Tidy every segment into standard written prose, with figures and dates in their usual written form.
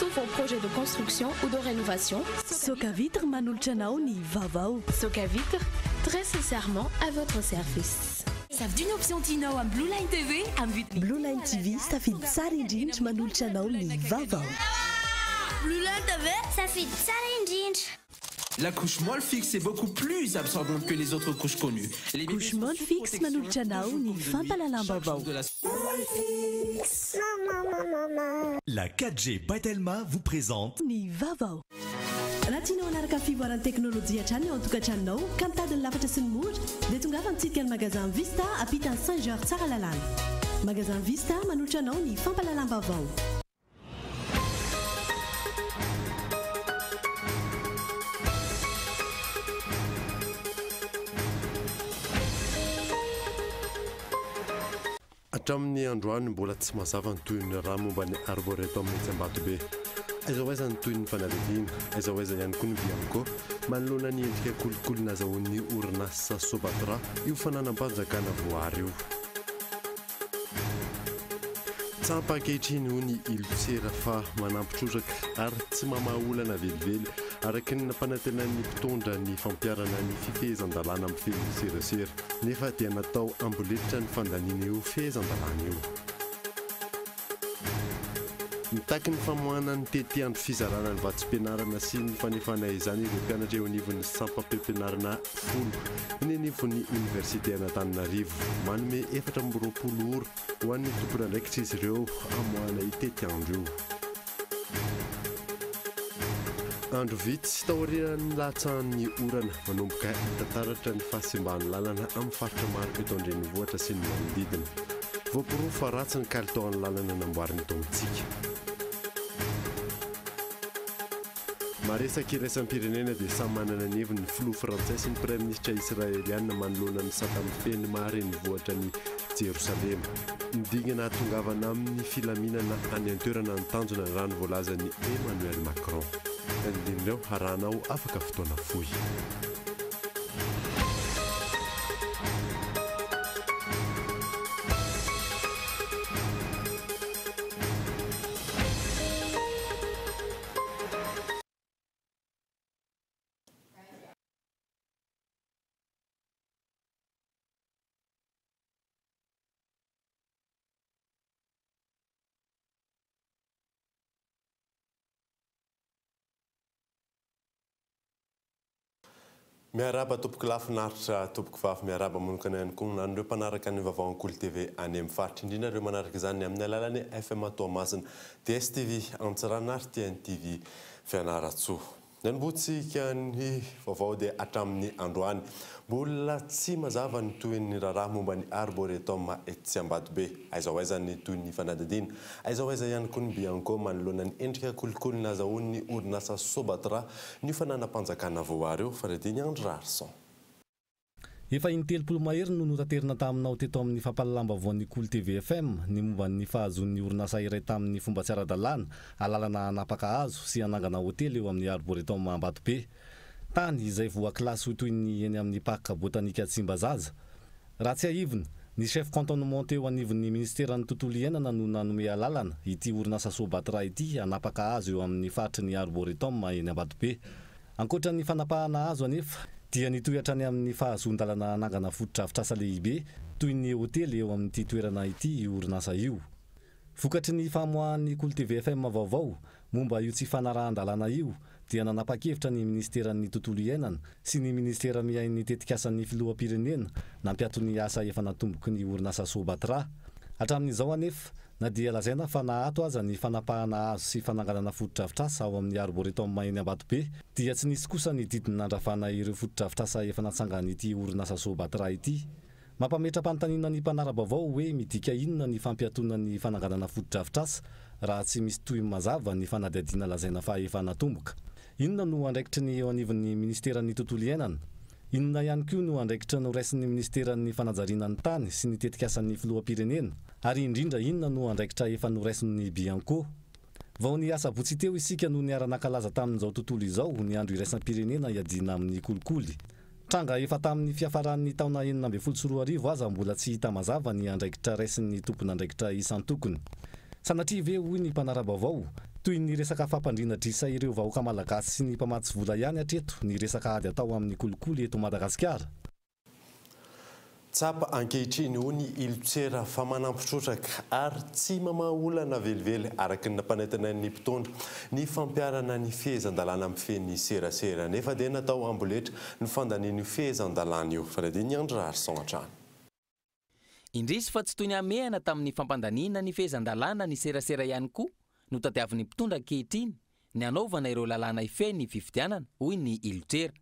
tous vos projets de construction ou de rénovation. Sokavitre manulchanao ni vavao. Sokavitre, très sincèrement à votre service. Savent d'une option Tino en Blue Line TV en but. Blue Line TV, ça fait Sarindinch manulchanao ni vavao. Blue Line TV, ça fait Sarindinch. La couche molle fixe est beaucoup plus absorbante que les autres couches connues. Les couches molle fixe manulchanao ni fampalalambavao. La 4G Batelma vous présente ni vavao. Latino anaraka fivoaran'ny teknôlôjia hatrany ao an-tokantranonao ka mitady lafatra sy ny mora dia tongava nitsika ny magasin Vista ampitany Saint-Georges tsara lalàna. Magasin Vista manolotra anao ny fampalalam-bavao. Hatramin'ny androany mbola tsy mazava ny toy ny raha momba ny arboretum Tsiambatobe. Aiza ho aiza ny toy ny fanadihana, aiza ho aiza ihany koa ny bianco manoloana ny endrika kolokolo nazahoan'ny orinasa Sobatra io fananam-panjakana voary io. Tsampa ankehitriny ho ny ilosera fa manampitrozaka ary tsy mamaolana velively araka ny nampanantenan'ny mpitondra ny fampiarana ny fifehezan-dalàna amin'ny feno serasera nefa dia natao amboleditra ny fandaniana io fehezan-dalàna io. Mitaky ny famoahana ny tety andro fizarana ny vatsim-pianarana sy ny fanefana izany ireo mpianatra eo anivon'ny sampam-pampianarana 10 eny anivon'ny Université Antananarivo manome 420 ora ho an'ny tompon'andraikitra izy ireo amoahana itety andro io. Andro vitsy taorian'ny latsahan'ny orana manomboka hitantaratra ny fahasimban'ny lalana amin'ny faritra maro eto andrenivohitra sy ny manodidina. Voaporoa fa ratsy ny kalitaon'ny lalana namboariny tao amintsika. Maresaka iraisam-pirenena dia samy manana ny heviny ny filoha frantsay sy ny praiminisitra israeliana manoloana ny Saddam Hussein mahare-nivohitra ny Jerosalema. Nidingana tongavana amin'ny filaminana any an-toerana ny tanjona ny rano voalazan'ny Emmanuel Macron. Indrindreo haranao afaka fotoana fohy. Miaraba tompoko lafinaritra tompoko vavy miaraba manokana ihany koa nan'ireo mpanaraka ny vaovao Ankolo TV any amin'ny faritra indrindra ireo manaraka izany amin'ny alalan'ny FM Toamasina, DSTV Antsirana ary TNTV Fianaratsoa. Nanombotsika ny vaovao dia hatramin'ny androany mbola tsy mazava ny toy ny raharaha momba ny arboretum Tsiambatobe. Aiza ho aiza ny toy ny fanadihana, aiza ho aiza ihany koa ny bianco manoloana ny endrika kolokolo nazahoan'ny orinasa Sobatra ny fananam-panjakana voary io faradiny Andro Rarson. Efa in-telopolo mahery no notanterina taminao teto amin'ny fampalalambavoan'ny Kolo TV FM ny momba ny fahazoan'ny orinasa iray tamin'ny fomba tsy ara-dalàna alalana hanapaka hazo sy hanangana hotely eo amin'ny arboretum Ambatobe. Tany izay voakilasy ho toy ny eny amin'ny parc botanika Tsimbazaza. Raha tsy ahivina, ny chef cantonnement teo anivon'ny ministeran'ny tontolo iainana no nanome alalana ity orinasa Sobatra ity hanapaka hazo eo amin'ny faritry ny arboretum eny Ambatobe. Ankoatra ny fanapahana hazo anefa dia nitohatra any amin'ny fahazoan-dalana hanangana foto-drafitrasa lehibe toy ny hotely eo amin'ity toerana ity orinasa io. Vokatry ny famoahan'ny Kolo TV FM vaovao momba io tsy fanarahan-dalana io dia nanapa-kevitra ny ministeran'ny tontolo iainana sy ny ministera miain'ny tetikasan'ny filoham-pirenena nampiato ny asa efa natomboky ny orinasa Sobatra. Hatramin'izao anefa na dia lazaina fa nahato aza ny fanapahana hazo sy fananganana foto-drafitrasa ao amin'ny arboretum eny Ambatobe dia tsy nisy kosa ny didiny nandrafana ireo foto-drafitrasa efa natsangana ity orinasa Sobatra ity. Mampametra-panontaniana ny mpanara-baovao hoe midika inona ny fampiatona ny fananganana foto-drafitrasa raha tsy misy toy mazava ny fanadihadiana lazaina fa efa natomboka. Inona no andraikitry ny eo anivon'ny ministeran'ny tontolo iainana? Inona ihany koa no andraikitra no raisin'ny ministeran'ny fanajarianan'ny tany sy ny tetikasan'ny filoham-pirenena? Ary indrindra inona no andraikitra efa noraisin'ny bianco? Vao ny asa botsy teo isika no niara-nakalaza tamin'izao tontolo izao ny andro iraisam-pirenena iadina amin'ny kolikoly. Tranga efa tamin'ny fiafaran'ny taona 1994 aza mbola tsy hita mazava ny andraikitra raisin'ny tompon'andraikitra isan-tokony. Sanatria ve hoy ny mpanara-baovao toy ny resaka fampandrina drisa ireo vahoaka malagasy sy ny mpamatsy vola ihany hatreto ny resaka ady atao amin'ny kolikoly eto Madagasikara. Tsapa ankehitriny hony ilotsera fa manampitrotraka ary tsy mamaolana velively araky ny nampanetana ny mpitondra ny fampiarana ny fehezan-dalàna amin'ny feny serasera nefa dia natao amboletra ny fandanian'io fehezan-dalàna io fa dia ny Andra Arsan. Indrisy fa tsy toy ny amehana tamin'ny fampandaniana ny fehezan-dalàna ny serasera ihany koa no tadiavin'ny mpitondra ankehitriny ny anaovana ireo lalàna ifeny fifidianana hoy ny ilotrera.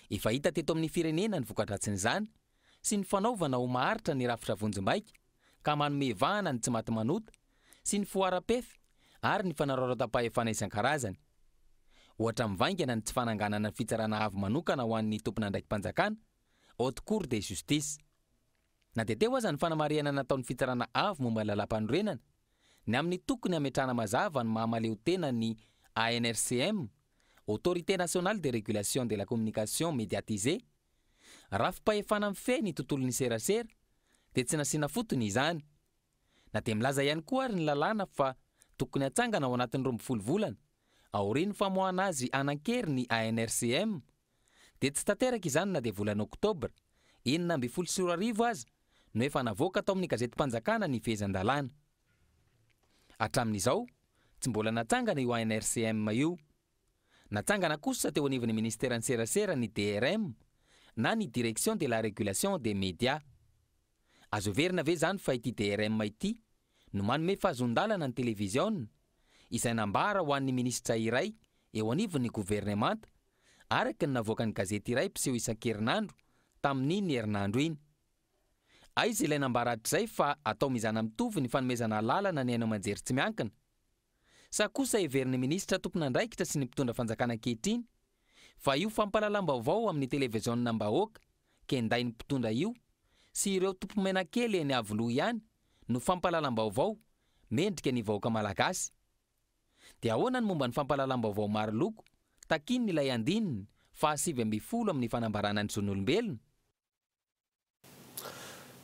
Efa hita teto amin'ny firenena ny vokatratsin'izany sy ny fanaovana ho maharitra ny rafitra vonjimbaika ka manome vahana ny tsy maty manota sy ny foara-pefy ary ny fanararaotam-pahefana isan-karazany. Ohatra mivaingana ny tsy fananganana ny fitsarana avy manokana ho an'ny tompona andraiki-panjakana haute cour de justice. Na dia teo aza ny fanamariana nataon'ny fitsarana avy momba lalam-panorenana ny amin'ny tokony ametrahana mazava ny mahamaleo tena ny ANRCM, Autorité nationale de régulation de la communication médiatisée, rafim-pahefana amin'ny feny tontolo ny serasera dia tsy nasiana fotony izany. Na dia milaza ihany koa ary ny lalàna fa tokony hatsangana ao anatin'ny 12 volana aorian'ny famoahana azy anan-kery ny ANRCM dia tsy tanteraka izany na dia volana oktobra 2024 aza no efa navoaka tao amin'ny gazety mpanjakana ny fehezan-dalàna. Hatramin'izao tsy mbola natsangana io ANRCM io. Natsangana kosa teo anivon'ny ministera ny serasera ny DRM na ny direction de la régulation des médias. Azo verina ve zany fa ity DRM ity no manome fahazondalana ny televiziona izay nambara ho an'ny ministra iray eo anivon'ny gouvernemanta araky ny navoaka ny gazety iray mpiseho isan-kerinandro tamin'iny herinandro iny. Aiza ilay nambara hatrizay fa atao mizana mitovy ny fanomezana lalana ny haino aman-jery tsy miankina. Sa kosa heverin'ny ministra tompon'andraikitra sy ny mpitondra fanjakana ankehitriny fa io fampahalalam-baovao amin'ny televiziona mbahoaka kenday ny mpitondra io sy ireo tompomena kely eny avoloha ihany no fampahalalam-baovao mendrika ny vahoaka malagasy. Dia ahoana ny momba ny fampahalalam-baovao maro loko takiny ilay andininy fa 7 amin'ny fanambarana ny zon'olombelona.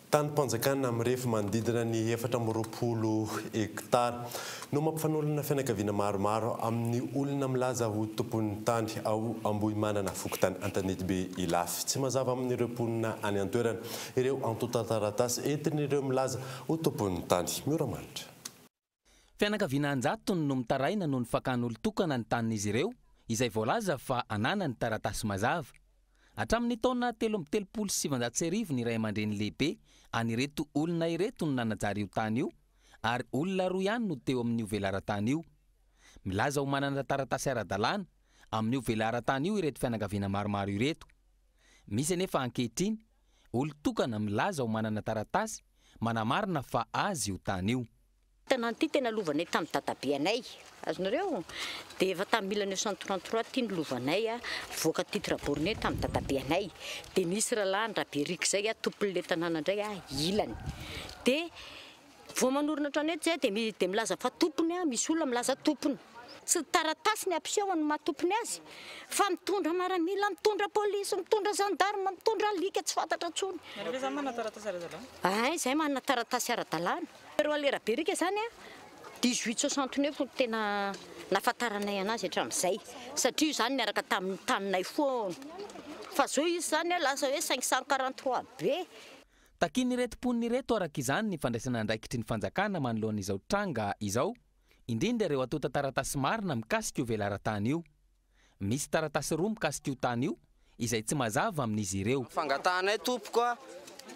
Tany mpanjakana mirefy manodidina ny 420 hektara no mampifanolana fianakaviana maromaro amin'ny olona milaza ho tompon'ny tany ao Ambohimanana Fokotany Antanety-be Ilafy. Tsy mazava amin'ireo mponina any an-toerana ireo antotan-taratasy entin'ireo milaza ho tompon'ny tany. Mioramanitra. Fianakaviana anjatony no mitaraina no ny fakan'olon-tokana ny tanin'izy ireo izay voalaza fa anana ny taratasy mazava. Hatramin'ny taona 377 ny ray aman-dreny lehibe anireto olona ireto no nanajary io tany io ary olona roa ihany no teo amin'io velaran-tany io. Milaza ho manana taratasy ara-dalàna amin'io velaran-tany io ireto fianakaviana maromaro ireto. Misy anefa ankehitriny olon-tokana milaza ho manana taratasy manamarina fa azy io tany io. Tanany ity tena lovanay tamin'ny dadabe anay. Azonareo dia efa tamin'ny 1933 ity ny lovanay voaka titre borné tamin'ny dadabe anay. Dia nisy rahalahany Raberiky zay tompon'le tanàna indray ilany. Dia vao manorina trano eto zay dia milaza fa tompony misy olona milaza tompony. Tsy taratasy ny ampisehony mahatompony azy fa mitondra maramila, mitondra polisy, mitondra gendarme, mitondra alika tsy fantatra tsony. Zay manana taratasy ara-dalàna? Ay, zay manana taratasy ara-dalàna. Pero ale Raberiky zany 1869 tena nafantaranay anazy hatramin'izay satria zany niaraka tamin'ny taninay foana. Fa zao izy zany lasa hoe 543 be. Takiny ireto mponina ireto araka izany ny fandraisana andraikitry ny fanjakana manoloan'izao tranga izao. Indrindra ireo atota taratasy marina mikasika io velaran-tany io. Misy taratasy roa mikasika io tany io izay tsy mazava amin'izy ireo. Fangatanay tompoko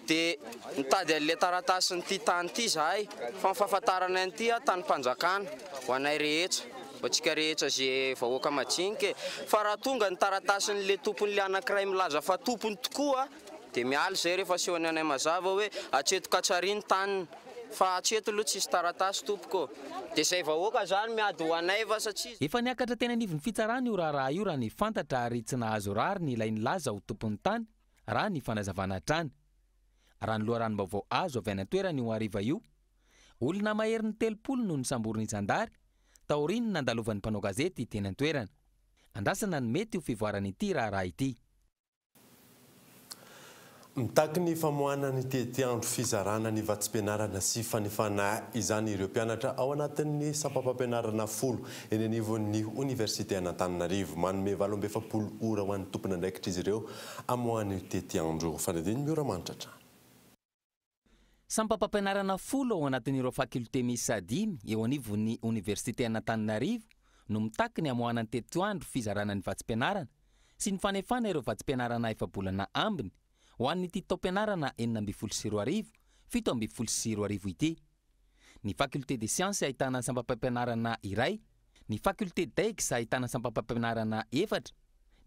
dia nitady an'ilay taratasy nyity tany ity zahay fa ny fahafantaranay an'ity tany mpanjakana ho anay rehetra. Antsika rehetra zay vahoaka majinika fa raha tonga ny taratasin'ilay tompon'ilay anankiray milaza fa tompony tokoa dia mialy zay rehefa sehony anay mazava hoe atreto Katsariny tany fa atreto aloha tsisy taratasy tompoko. Dia zay vahoaka zany miady ho anay fa satria efa niakatra tena anivon'ny fitsarana io raha io raha ny fantatra ary tsy nahazo rary ny ilay nilaza ho tompon'ny tany raha ny fanazavana trany. Raha ny loharanom-baovao azo avy any an-toerana io hariva io, olona mahery ny 30 no nisamboriny zandary taoriny nandalovan'ny mpanao gazety teny an-toerana. Andrasana ny mety ho fivoarana ity raha ity. Mitaky ny famoahana ny tetiandro fizarana ny vatsim-pianarana sy fanefana izany ireo mpianatra ao anatin'ny sampam-pampianarana 10 eny anivon'ny Université Antananarivo. Manome 27 ora ho an'ny tompona andraikitra izy ireo amoahany tetiandro. Fanadiny Miora Mantratra. Sampam-pampianarana 10 ao anatin'ireo fakulté misy 5 eo anivon'ny Université Antananarivo no mitaky ny amoahana ny tetiandro fizarana ny vatsim-pianarana sy ny fanefana ireo vatsim-pianarana efa-bolana ambiny ho an'ny ity taom-pianarana 9.0 7.0 ity. Ny faculté des sciences ahitana sampam-pampianarana iray, ny faculté d'Aix ahitana sampam-pampianarana 4,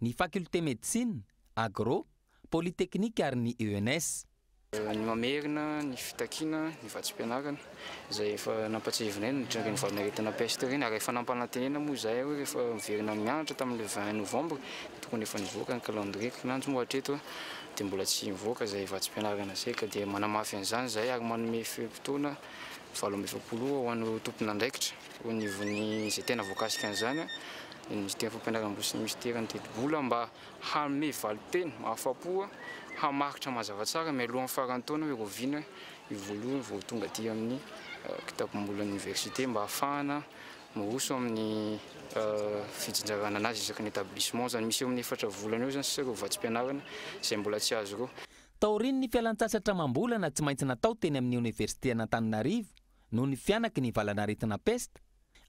ny faculté médecine, agro, polytechnique ary ny ENS. Ny mamerina, ny fitakina, ny vatsim-pianarana izay efa nampatsivinay nitrangy ny valinaretina peste reny ary efa nampanantenena moa izay hoe rehefa miverina mianatra tamin'le 20 novembre tokony efa nivoaka ny calendrier kinanjo moa hatreto dia mbola tsy mivoaka izay vatsim-pianarana izay ka dia manamafy an'izany izay ary manome fotoana 27 ho an'ny tompona andraikitra ho nivony izay tena voakasika an'izany ny ministère fampianarana sy ny ministère ny teti-bola mba hanome valiteny mahafapo hamaritra mazava tsara mialohan'ny faran'ny taona hoe roviana ivoaloha vao tonga aty amin'ny kitapom-bola université mba hafahana miroso amin'ny fitsinjarana anazy isaky ny établissement zany misy eo amin'ny 4 volana eo zany sy ireo vatsim-pianarana izay mbola tsy azo ireo. Taoriny ny fialan-tsasatra mambolana tsy maintsy natao teny amin'ny Université Antananarivo noho ny fianaky ny valanaretina peste.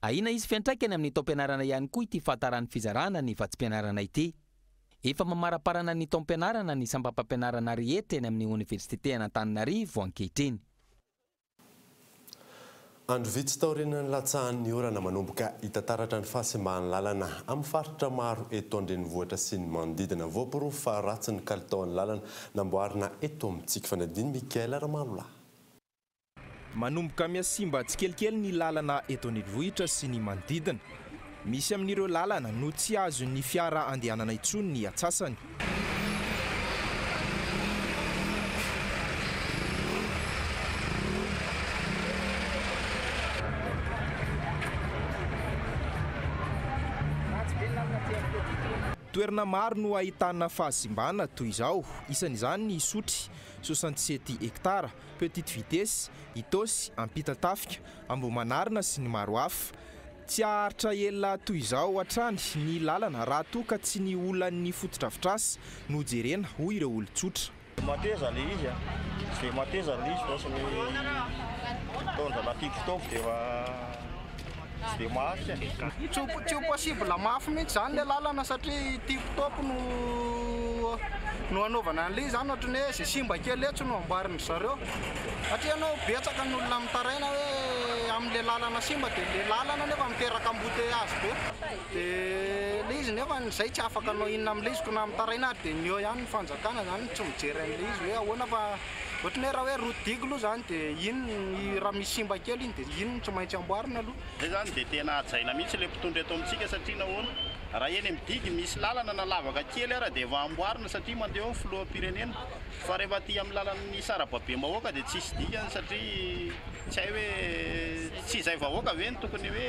Ahina izy fiantraikany amin'ny taom-pianarana ihany koa ity fahatarany fizarana ny vatsim-pianarana ity. Efa mamaraparana ny taom-pianarana ny sampam-pampianarana rehetra eny amin'ny Université Antananarivo ankehitriny. Andro vitsy taorian'ny latsahan'ny orana manomboka hitataratra ny fahasimban'ny lalana amin'ny faritra maro eto an-drenivohitra sy ny manodidina. Voaporoa fa ratsy ny kalitaon'ny lalana namboarina eto amintsika. Fanadiny Mikael Ramalola. Manomboka miasimba tsikelikely ny lalana eto an-drenivohitra sy ny manodidina. Misy amin'ireo lalana no tsy azo ny fiara andehanana intsony ny atsasany. Toerana maro no ahitana fahasimbana toy izao, isan'izany ny Sotry 67 hektara, petite vitesse, Itosy, Ampitatafika, Ambomanarina sy ny maro hafa. Tsy aharitra ela toy izao hatrany ny lalana raha toa ka tsy ny olan'ny fotodrafitrasy no jerena hoy ireo olon-tsotra. Mateza le izy, tsy mateza le izy fa ny tondra la TikTok dia mafy. Tsy possible mafy mihitsy zany le lalana satria TikTok no anaovana an'ilay zany ohatrany hoe izay simba kely etsy no amboariny zareo. Satria anao betsaka ny olona mitaraina hoe amin'ilay lalana simba dia le lalana nefa miteraka embouteillage be. Dia le izy nefa izay tsy afaka anao inona amin'ilay izy ko na mitaraina ary dia ny eo ihany ny fanjakana zany tsy mijery an'ilay izy hoe ahoana fa ohatrany hoe raha hoe route digue aloha zany dia ino raha misy simba kely iny dia ino tsy maintsy amboarina aloha. Zay zany dia tena hajaina mihitsy ilay mpitondra eto amintsika satria nahoana raha eny midigy misy lalana na lavaka kely ara dia efa amboarina satria mandeha eo amin'ny filoham-pirenena fa rehefa aty amin'ny lalan'ny sarababe mahoaka dia tsisy dikany satria tsy hay hoe tsy izay vahoaka ve ny tokony hoe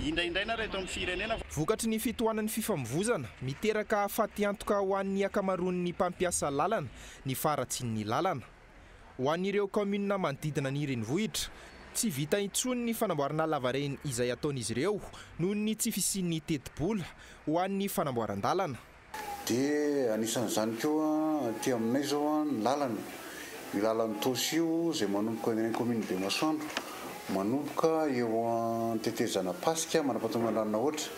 indraindraina reto amin'ny firenena. Vokatry ny fitohanan'ny fifamoivozana miteraka afaty antoka ho an'ny akamaroan'ny mpampiasa lalana ny faratsin'ny lalana. Ho an'ireo commune manodidina ny renivohitra tsy vita intsony ny fanamboarana lavareny izay ataon'izy ireo noho ny tsy fisian'ny teti-bola ho an'ny fanamboaran-dalana. Dia anisan'izany koa aty aminay zao ny lalana, io lalan'ny Tosio izay manomboka ny commune de Masoandro manomboka eo an-tetezana Pasika manam-pahatonga lalana ohatra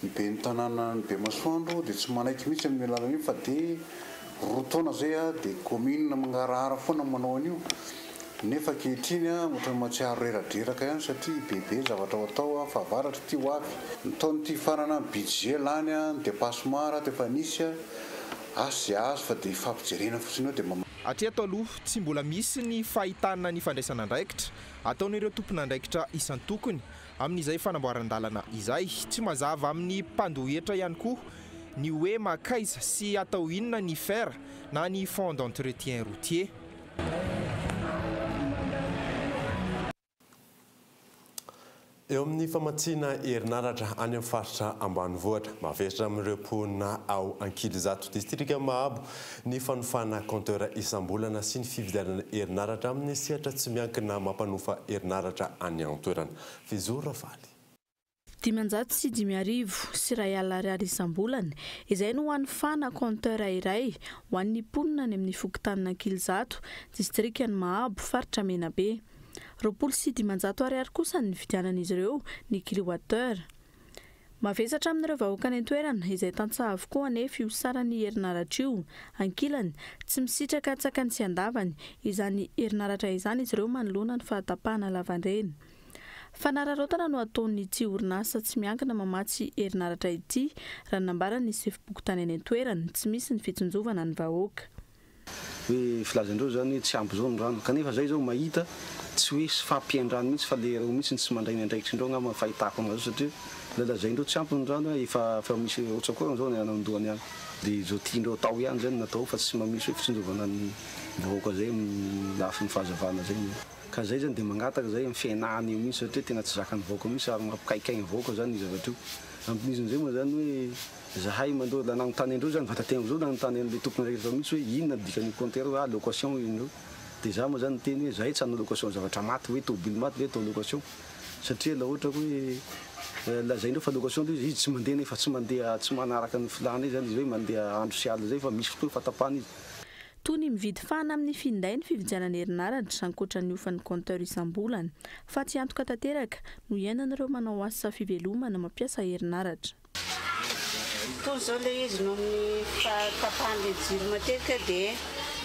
ny be ny tanàna ny be Masoandro dia tsy manaiky mihitsy amin'ny lalana io fa dia roa taona zay dia commune mangarahara foana manao an'io. Nefa ankehitriny ohatrany mahatsiaro reradraraka ihany satria bebe zavatra atao fa avaratra ty ho avy. Ny taon'ity farana budget lany ny dépassement dia efa nisy asy azo fa dia fampijerena fotsiny eo dia hatreto aloha tsy mbola misy ny fahitana ny fandraisana andraikitra ataon'ireo tompona andraikitra isan-tokony amin'izay fanamboaran-dalana izay. Tsy mazava amin'ny mpandohetra ihany koa ny hoe makaiza sy atao inona ny fer na ny fond d'entretien routier. eo amin'ny famatsiana herinaratra any amin'ny faritra ambanivohitra mavesatra amin'ireo mponina ao Ankilizato distrika Mahabo ny fanofana compteur isam-bolana sy ny fividianana herinaratra amin'ny sehatra tsy miankina mampanofa herinaratra any an-toerana. Fizora Faly. 550 sy R1,000 isam-bolana izay no hanofana compteur iray ho an'ny mponina any amin'ny fokotanana Ankilizato distrika Mahabo faritra Menabe. 2,500 kosa ny vidianan'izy ireo ny kilowattheure. Mavesatra amin'ireo vahoaka any an-toerana izay tantsaha avokoa anefa io saran'ny herinaratra io. Ankilany tsy misitraka tsakany sy andavany izany herinaratra izany izy ireo manoloana ny fahatapahana lavandrany. Fanararaotana no ataon'ity orinasa tsy miankina mamatsy herinaratra ity raha nambarany sefim-pokotany any an-toerana tsy misy ny fitsinjovana ny vahoaka. Filazandreo zany tsy ampy zao ny rano kanefa zay zao mahita tsy hoe sy fampian-drano mihitsy fa le reo mihitsy tsy mandray ny andraikitry-ndreo ngamba fahitako an'azy satria lalazaindreo tsy ampy ny rano efa misy otsakoa zao ny anandoany any dia zao tiandreo atao ihany zany natao fa tsy mamisy hoe fitsinjovana ny vahoaka zay lafy ny fahazavana zay ka zay zany dia mangataka zay amin'ny fiainahany io mihitsy satria tena tsy zakany vahoaka mihitsy ary mampikaikaigny vahoaka zany izy zavatra io ampin'izin'izay moa zany hoe zahay mandoa nanontany andreo zany vatategna zao nanontany an'le tompony rehetra mihitsy hoe inona dikany compteur location indreo dia za moa zany teny hoe zahay tsy hanao location zavatra maty hoe tobily maty ve atao location satria la ohatra hoe lazaindreo fa location izy tsy mandeha nefa tsy mandeha tsy manaraka ny filana zany izy hoe mandeha andro sy alina zay fa misy fotoa fatapahana izy. Toy ny mividy fahana amin'ny finday ny fividianana herinaratra ankoatra ny ofan'ny compteur isam-bolana fa tsy antoka tanteraka no iainan'ireo manao asa fivelomana mampiasa herinaratra. Toy zao le izy no amin'ny fatapahan'le jiro matetika dia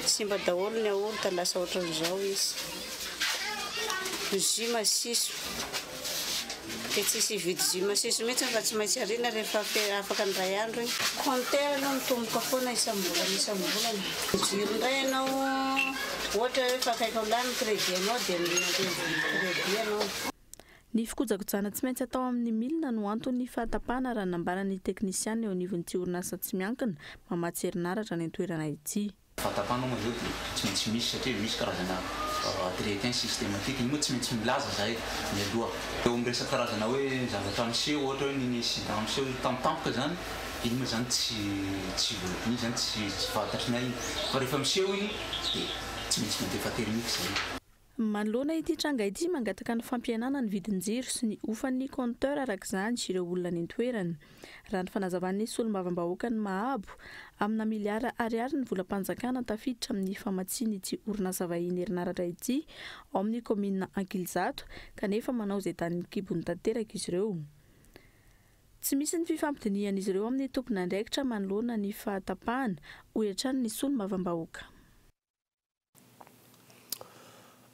simba daholo ny aorta lasa ohatran'izao izy. Jus masiso dia tsisy hividy jus masiso mihitsy fa tsy maintsy ariana rehefa afaka ny ray andro iny. Compteur ianao mitomboka foana isam-bolana. Jiro indray ianao ohatra hoe fa akaika lany crédit anao dia mandeha crédit ianao. Ny fikojakojana tsy maintsy atao amin'ny milina no antony fahatapahana raha nambarany teknisiana eo anivon'ity orinasa tsy miankina mamatsy herinaratra ny an-toerana ity. Fahatapahana moa zao dia tsy maintsy misy satria misy karazana entretien systématique iny moa tsy maintsy milaza zahay mialoha. Eo amin'ny resaka karazana hoe zavatra miseho ohatra hoe ny incident miseho tampotampoka zany iny moa zany tsy iny zany tsy fantatrinay iny fa rehefa miseho iny dia tsy maintsy mandefa termique zay. Manoloana ity tranga ity mangataka ny fampihenana ny vidin-jiro sy ny ofan'ny compteur arak'izany ireo olona ny an-toerana. Raha ny fanazavan'ny solombavambahoaka ny Mahabo amina miliara ariary ny volam-panjakana tafiditra amin'ny famatsiana ity orinasa vahiny herinaratra ity ao amin'ny komina Ankilizato kanefa manao izay tany kibony tanteraka izy ireo. Tsy misy ny fifampidinian'izy ireo amin'ny tompony andraikitra manoloana ny fahatapahana ho hiatrany ny solombavambahoaka.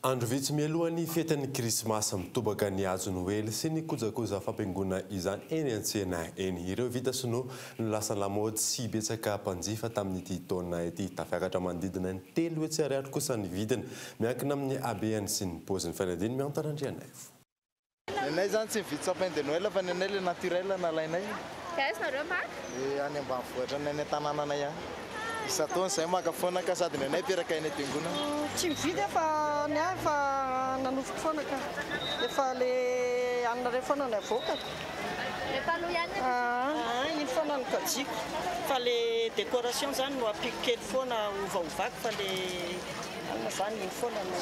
Andro vitsy mialohan'ny fetan'ny krismasy mitobaka ny hazo noely sy ny kojakoja fampiaingona izany eny an-tsena eny. Ireo vita sinoa no lasa lamaody sy betsaka mpanjifa tamin'ity taona ity. Tafiakatra manodidina ny 3 hetsy ariary kosa ny vidiny miankina amin'ny habeany sy ny paoziny fanadiny miantarandrianay. Nenay zany tsy mividy sapin de Noël fa nenay le naturel nalainay. Aiza nareo ma? Any ambanivohitra nenay tanànanay any. Isataona zay maka foana ka sady nenay peraka eny am-piangona. Tsy mividy fa ny ahy fa nanofiko foana ka efa le anareo foana ny avoaka. Le pano ihany? Iny foana ny kajiko fa le décoration zany no apiko kely foana ovaovako fa le alina zany iny foana no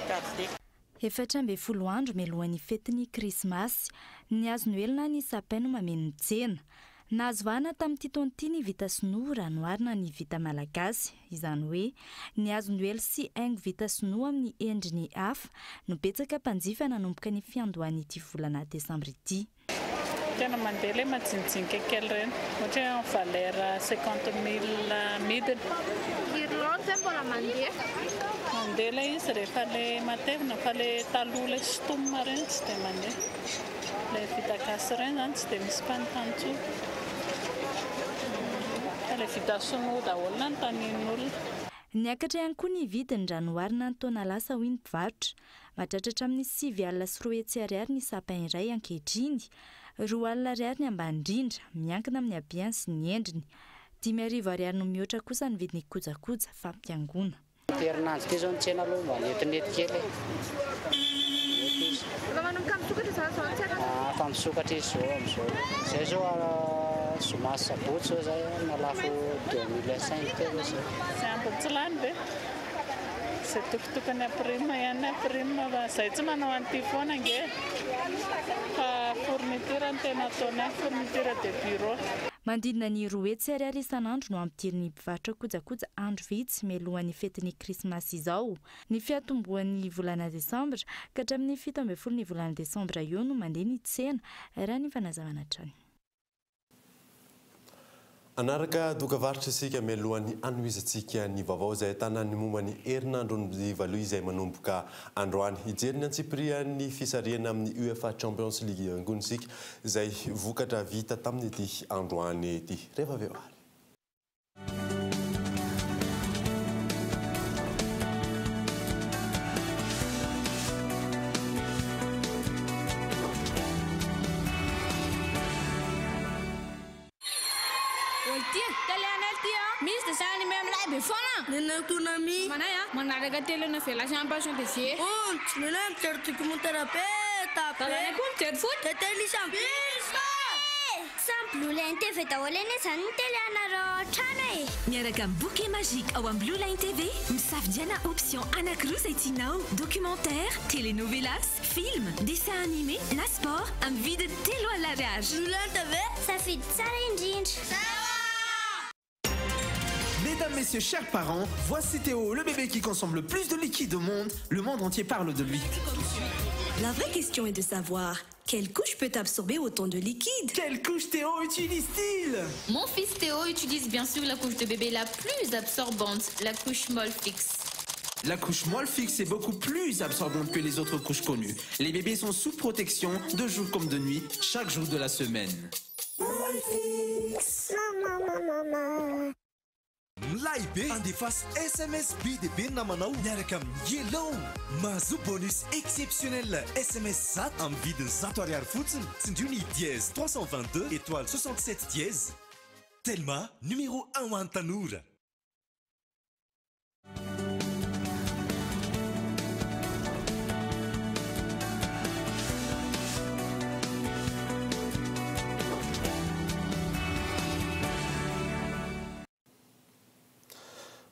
gardeko. 14 andro mialohan'ny fetin'ny krismasy ny hazo noelina ny sapin no mameno tsena. Nahazo vahana tamin'ity taona ity ny vita sinoa raha noarina ny vita malagasy izany hoe ny hazo noely sy haingo vita sinoa amin'ny endriny hafa no betsaka mpanjifa nanomboka ny fiandohan'ity volana desambra ity. Tena mandeha le majinijinika kely reny ohatra en valeur 50 000 midiny. Irlande zay mbola mandeha? Mandeha le izy rehefa le matevina fa le taloha le stomina reny tsy dia mandeha. Le vita gasy reny zany tsy dia misy mpanotany. Le vita sinoa daholo na ny tanin'olona. Niakatra ihany koa ny vidiny raha noarina ny taona lasa hoy ny mpivarotra. Mahatratra amin'ny 7,3 ariary ny sapin iray ankehitriny, 2 ariary ny ambany indrindra, miankina amin'ny habeany sy ny endriny. 5 ariary no mihoatra kosa ny vidiny kojakoja fampiangona. Herinandro ty zao ny tsena aloha mba netinety kely. Raha manomboka amin'ny sokatra izany zao? sokatra izy zao am'izao zay zao zoma sabotsy zao zay nalafo 2005 teo zay sy ampy lany be sy tokotokony aprime ihany aprime zay tsy manao an'ity foana nge fa fourniture ny tena ataonay fourniture de bureau. Mandidina ny 2 hetsy ariary isan'andro no ampidiriny mpivarotra kojakoja andro vitsy mialohan'ny fetin'ny krismasy izao. Ny fiatomboan'ny volana desambra ka hatramin'ny 17 ny volana desambra io no mandeha ny tsena raha ny fanazavana trany. Anaraka dokavarotra isika mialohan'ny anoizatsika ny vaovao izay ahitana ny momba ny herinandro ny valoha izay manomboka androany. Hijery ny antsipirian'ny fisariana amin'ny UEFA Champions League angony isika izay vokatra vita tamin'ny ity androany ity. Rehefa avy eo. Nenantunami. Mana ya? Menarika telenovela sampai sudah sih. Menan tertukumuterapeut. Talanya pun terfoot. Teteli sampisa. Blue Line TV taolena zany ny tele anareo trano e. Miaraka amin'ny bouquet magique ao amin'ny Blue Line TV, misafidiana option anankiroa izay tianao: documentaire, telenovelas, film, dessin animé na sport amin'ny vidiny 3 alariage. Blue Line TV, safidy tsara indrindra. Mesdames, messieurs, chers parents, voici Théo, le bébé qui consomme le plus de liquide au monde. Le monde entier parle de lui. La vraie question est de savoir quelle couche peut absorber autant de liquide. Quelle couche Théo utilise-t-il? Mon fils Théo utilise bien sûr la couche de bébé la plus absorbante, la couche Molfix. La couche Molfix est beaucoup plus absorbante que les autres couches connues. Les bébés sont sous protection de jour comme de nuit, chaque jour de la semaine. Molfix. Maman. Mlaibe andefas SMS BDB namanao miaraka amin'ny yellow mahazo bonus exceptionnel SMS 100 amin'ny vidiny 100 ariary fotsiny tsindrio ny dièse 322 étoile 67 dièse Telma numéro 1 ho an'ny tanora.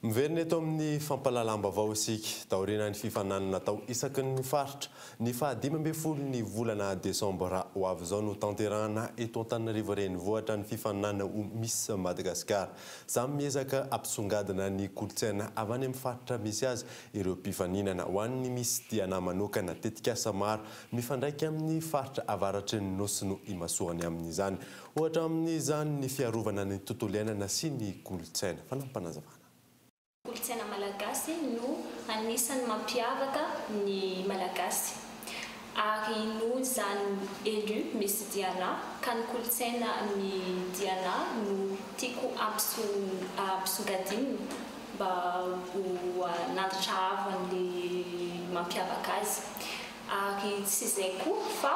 Miverina eto amin'ny fampalalam-baovao isika taoriana ny fifananana natao isaky ny faritra ny 15 ny volana desambra ho avy izao no tanterahana eto Antananarivo renivohitra ny fifananana ho Miss Madagascar. Samy miezaka ampisongadina ny kolontsaina avy any amin'ny faritra misy azy ireo mpifaninana ho an'ny Miss Diana manokana tetikasa maro mifandraika amin'ny faritra avaratry ny nosy no imasoany amin'izany. Ohatra amin'izany ny fiarovana ny tontolo iainana sy ny kolontsaina. Fanampanazavana. Kolontsaina malagasy no anisan'ny mampiavaka ny malagasy ary no zany élu Miss Diana ka ny kolontsaina ny Diana no tiako ampisongadina mba ho nandritra avan'le mampiavaka azy ary tsy izay koa fa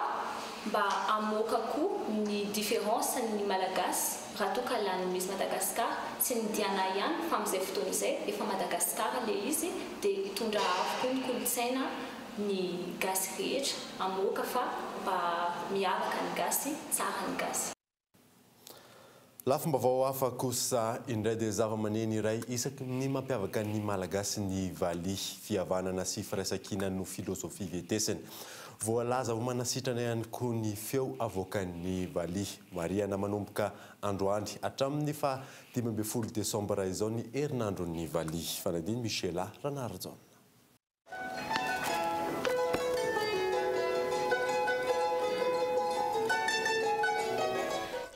mba amokako ny différence ny malagasy raha toa ka lany Miss Madagascar tsy ny Diana ihany fa amin'izay fotoana izay efa Madagascar le izy dia hitondra avokoa ny kolontsaina ny gasy rehetra amoaka fa mba miavaka ny gasy tsara ny gasy. Lafim-baovao hafa kosa indray dia zava-maneno iray isaky ny mampiavaka ny malagasy ny valia fihavanana sy firaisan-kina no filosofia vetesiny. Voalaza ho manasitrana ihany koa ny feo avoakan'ny valia mariana manomboka androany hatramin'ny 15 desambra izao ny herinandron'ny valia. Fanadiny Michela Ranarjon.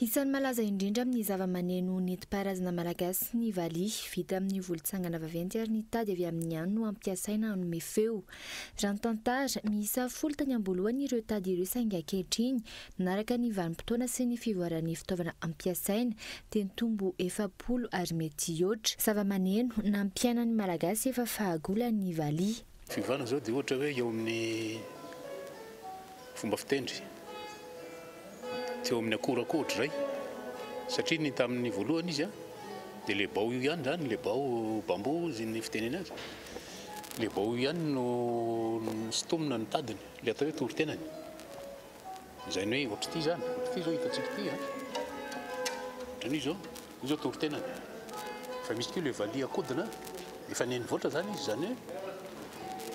Isan'ny malaza indrindra amin'ny zava-maneno nentim-paharazana malagasy ny valia vita amin'ny volontsangana vaventy ary ny tady avy amin'ny any no ampiasaina hanome feo. Raha ny tantara miisa 10 tany am-boalohany ireo tady ireo saingy ankehitriny manaraka ny vanim-potoana sy ny fivoaran'ny fitaovana ampiasaina dia nitombo 70 ary mety oatra. Zava-maneno nampiainan'ny malagasy efa fahagolan'ny valia. Fivana zao dia ohatra hoe eo amin'ny fomba fitendry teo amin'ny akorakoatra zay satria ny tamin'ny voalohany izy dia le bao io ihany zany le bao bambo izy ny fiteneny azy le bao io ihany no sitomina ny tadiny le atao hoe toritenany izany hoe ohatry ity zany ohatry ity zao hitatsika ity ohatran'io zao tory-tenany fa misy keo le valia akodina efa nenivoatra zany izy zany hoe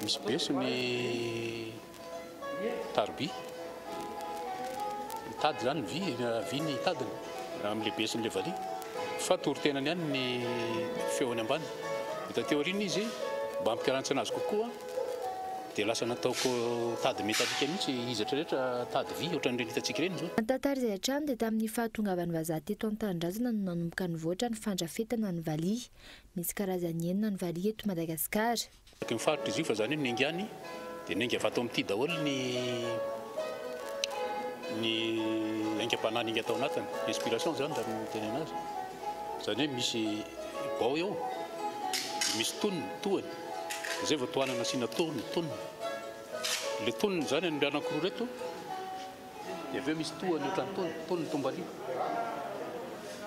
misy beso ny tarby mitady zany vy ny tadiny amin'le besin'le valia fa tory-tenany ihany ny feony ambany hita teo arina izy mba ampiarantsana azy kokoa dia lasa nataoko tady metalika mihitsy izatra rehetra tady vy ohatran'ireny hitatsika ireny zao. Tantara izay hatrany dia tamin'ny fahatongavan'ny vazaha teto an-tanindrazana no nanomboka nivoatra ny fandrafetana ny valia. Misy karazany enina ny valia eto Madagasikara. Mifarotra izy io fa zany hoe ningiany dia ningy avy ato amin'ity daholo ny aingam-panahy ningy atao anatiny inspiration zany da miteny anazy zany hoe misy bao eo misy tohany zay vao tohanana asiana toniny le toniny zany ny anankiroa reto dia avy eo misy tohany ohatran'ny toniny tombalia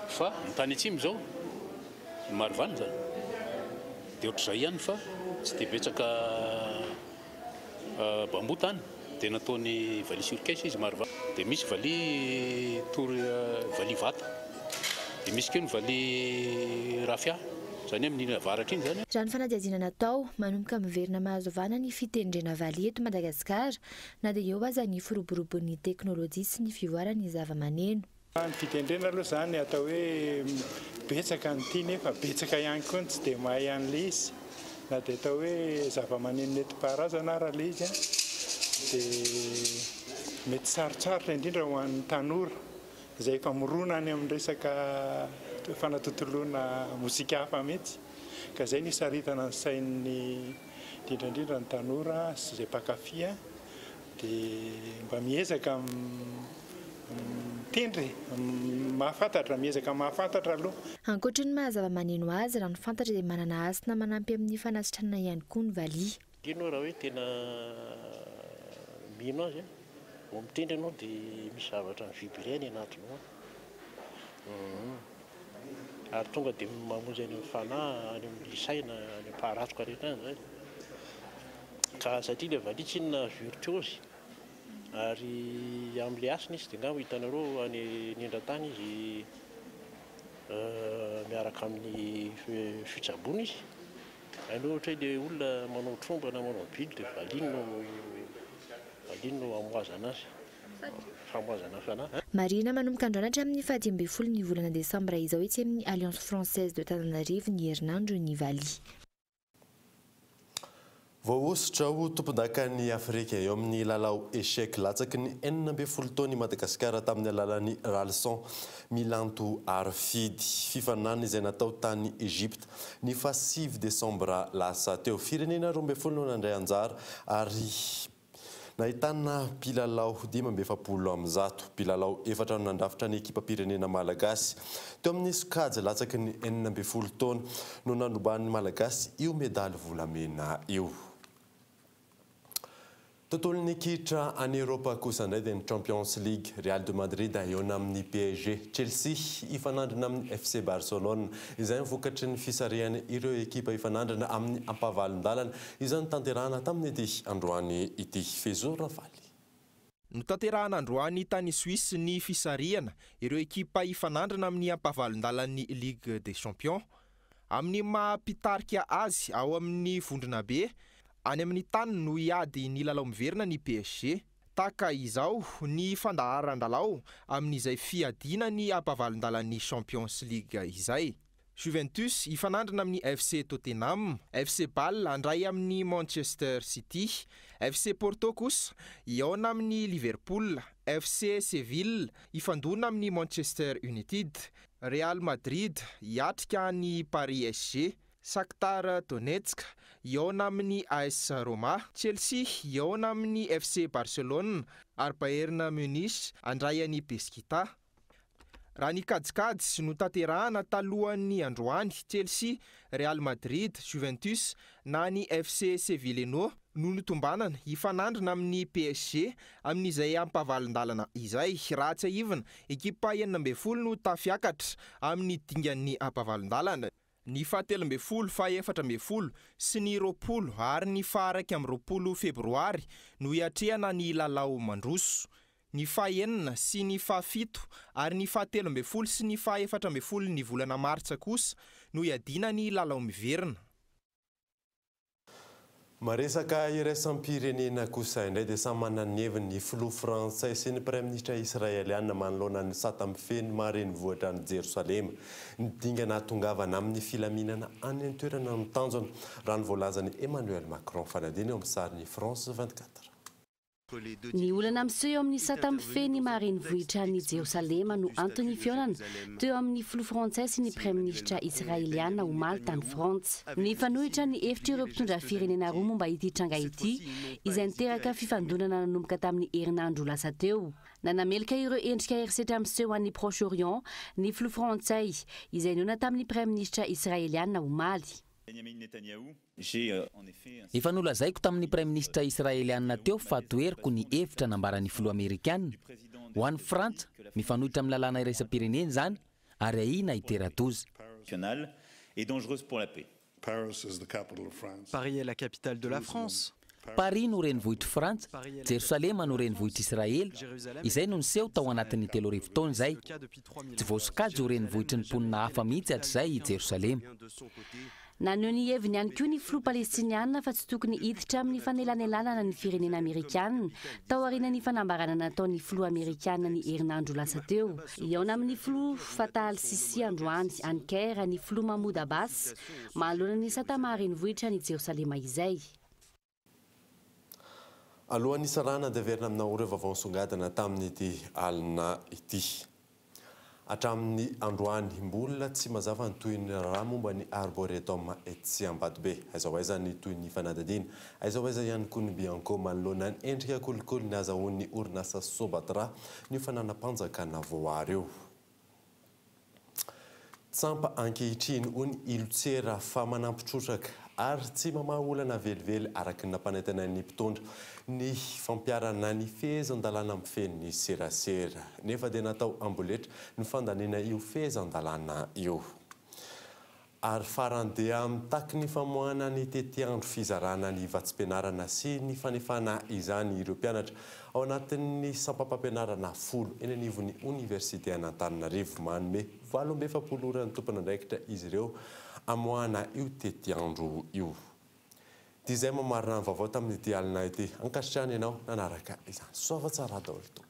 fa ny tany atsimo zao ny marivany zany dia ohatr'izay ihany fa tsy dia betsaka bambo tany dia nataony valia surcaisse izy marivany dia misy valia valia vata dia misy keo ny valia rafia zany amin'ny avaratra iny zany. Raha ny fanadihadiana natao manomboka miverina mahazovana ny fitendrena valia eto Madagasikara na dia eo aza ny firoborobon'ny teknôlôjia sy ny fivoarany zava-maneno. Ny fitendrena aloha zany atao hoe betsaka ny ity nefa betsaka ihany koa tsy dia mahay an'le izy na dia atao hoe zava-maneno nentim-paharazana raha le izy dia mety sarotsarotra indrindra ho an'ny tanora izay efa mirona any amin'ny resaka fanatontoloana mozika hafa mihitsy ka izay ny saritana ny sain'ny indrindraindrindra ny tanora sy izay mpakafia dia mba miezaka mitendry mahafantatra miezaka mahafantatra aloha. Ankoatra ny mahazava-maneno azy raha ny fantatra dia manana asina manampy amin'ny fanasitranana ihany koa ny valia. Ianao raha hoe tena mino azy vao mitendry ianao dia misy zavatra ny vibreny anatinao ary tonga dia mamonjy any amin'ny fanahy any amin'ny saina any amin'ny mpaharatroka rehetra any zany ka satria ilay valia tsy inona virtuose ary amin'ilay asiny izy dia ngamba hitanareo any nindran-tany izy miaraka amin'ny fitsaboana izy any ohatra ilay olona manao tromba na manao bily dia valia no amoazana azy famoazana fanahy. Marina manomboka androanatra amin'ny 17 ny volana Desambra izao etsy amin'ny Alliance Française de Tananarivo ny herinandro ny valia. Voaositra ho tompon-dakan'ny Afrika eo amin'ny lalao échec latsaky ny 12 taona i Madagasikara tamin'ny alalan'ny Ralson milanto Arfidy. Fifanana izay natao tany Egypte ny 7 Desambra lasa teo. Firenena 12 no nandray anjara ary nahitana mpilalao 570 mpilalao 4 no nandrafitra ny ekipa pirenena malagasy teo amin'ny sokajy latsaky ny 12 taona no nanoban'ny malagasy io medaly volamena io. Tontolon'ny kitra any Europa kosa indray dia ny Champions League Real de Madrid eo amin'ny PSG, Chelsea ifanandrina amin'ny FC Barcelone. Izay vokatry ny fisarihany ireo ekipa ifanandrina amin'ny ampavalon-dalana izany tanterahana tamin'ny ity androany ity. Fezo Ravaly. No tanterahana androany tany Suisse ny fisarihana ireo ekipa ifanandrina amin'ny ampavalon-dalan'ny Ligue des Champions amin'ny mahampitarika azy ao amin'ny vondrona be. Any amin'ny tany no iady ny lalao miverina ny PSG. Taka izao ny fandaharan-dalao amin'izay fiadiana ny ampavalon-dalan'ny Champions League izay. Juventus ifanandrina amin'ny FC Tottenham, FC Bâle andray amin'ny Manchester City, FC Porto kosa iona amin'ny Liverpool, FC Seville ifandona amin'ny Manchester United, Real Madrid iatrika ny Paris SG, Shakhtar Donetsk iona amin'ny AS Roma, Chelsea iona amin'ny FC Barcelone ary Bayern Munich andray any Besiktas. Raha ny kajikajy no tanterahana talohan'ny androany, Chelsea, Real Madrid, Juventus na ny FC Seville no notombanana ifanandrina amin'ny PSG amin'izay ampavalon-dalana izay. Raha tsy ahivana, ekipa 12 no tafiakatra amin'ny dingan'ny ampavalon-dalana. Ny 17, 14 sy ny 20 ary ny 20 febroary no iatrehana ny lalao mandroso. ny fahaenina sy ny fahafito ary ny faha-13 sy ny faha-14 ny volana martsa kosa no iadina ny lalao miverina. Maresaka iraisam-pirenena kosa indray dia samy manana ny heviny ny filoha frantsay sy ny praiminisitra israeliana manoloana ny satam-feny marenivohitra ny Jerosalema nidingana tongavana amin'ny filaminana any an-toerana ny tanjona raha ny voalazany Emmanuel Macron fanadina eo amin'ny sarin'ny France 24. Ny olana miseho eo amin'ny satam-feny marenivohitra ny Jerosalema no antony fionana teo amin'ny filoha frantsay sy ny praiminisitra israeliana omaly tany Frantsa. Ny fanohitra ny hevitra ireo mpitondra firenena roa momba ity tranga ity izay niteraka fifandonana nanomboka tamin'ny herinandro lasa teo. Nanamelika ireo endrika herisetra miseho an'ny Proche-Orient ny filoha frantsay izay niona tamin'ny praiminisitra israeliana omaly. Efa nolazaiko tamin'ny praiminisitra israeliana teo fa toeriko ny hevitra nambaran'ny filoha amerikanina ho an'ny Frantsa mifanohitra amin'ny lalàna iraisam-pirenena zany ary ahina iteratoza. Paris est la capitale de la France. Paris no renivohitry Frantsa, Jerosalema no renivohitry Israely. Izay no niseho tao anatin'ny 3 taona izay. Tsy voasokajy ho renivohitry ny mponina hafa mihitsy hatr'izay Jerosalema. Naneho ny heviny ihany koa ny filoha palestiniana fa tsy tokony hiditra amin'ny fanelanelanana ny firenena amerikanina tao aorian'ny fanambarana nataon'ny filoha amerikanina ny herinandro lasa teo. Iaona amin'ny filoha Fatah al-Sisi androany any Caire ny filoha Mahmoud Abbas manoloana ny satam-marenivohitra ny Jerosalema izay. Alohan'ny sarana dia verina amina oreo vaovao songadina tamin'ity alina ity. Hatramin'ny androany mbola tsy mazava ny toy ny raha momba ny arboretum etsy Ambatobe. Aiza ho aiza ny toy ny fanadadiana. Aiza ho aiza ihany koa ny Bianco manoloana ny endrika kolikoly ny azahoan'ny orinasa Sobatra ny fananam-panjakana voary eo. Tsampa ankehitriny ho ny ilotsera fa manampitrotraka ary tsy mamaha olana velively araky ny nampanentana ny mpitondra ny fampiarana ny fehezan-dalàna amin'ny feny serasera. Nefa dia natao amboletra ny fandaniana io fehezan-dalàna io. Ary farany dia mitaky ny famoahana ny tetiandro fizarana ny vatsim-pianarana sy ny fanefana izany ireo mpianatra ao anatin'ny sampam-pampianarana 10 eny anivon'ny Université an'Antananarivo manome 27 ora ny tompon'andraikitra izy ireo amoahana io tetiandro io. Dia izay mamarina ny vaovao tamin'ity alina ity. Ankasitrahana ianao nanaraka izany. Soava tsara daholo tompoko.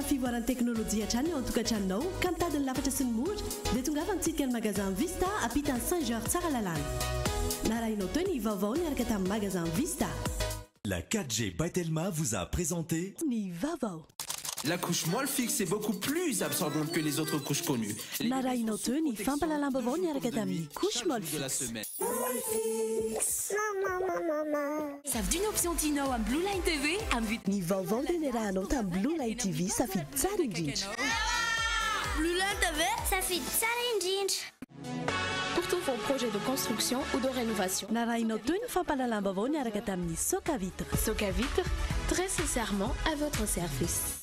Fivoaran'ny teknolojia hatrany ao an-tokantranonao ka mitady ny lafatra sy ny mora dia tongava mitsidika ny magasin Vista ampitany Saint-Georges tsara lalàna. Narahinao teo ny vaovao niaraka tamin'ny magasin Vista. La 4G by Telma vous a présenté Ni vaovao. La couche molle fixe est beaucoup plus absorbante que les autres couches connues. Narahinao teo ny fampalalam-baovao niaraka tamin'ny couche molle fixe. Savent d'une option Tino à Blue Line TV Ny vaovao dia niarahanao tamin'ny Blue Line TV safidy tsara indrindra. Blue Line TV safidy tsara indrindra. Pour tous vos projets de construction ou de rénovation. Narahinao teo ny fampalalam-baovao niaraka tamin'ny Soca Vitre. Soca Vitre, très sincèrement à votre service.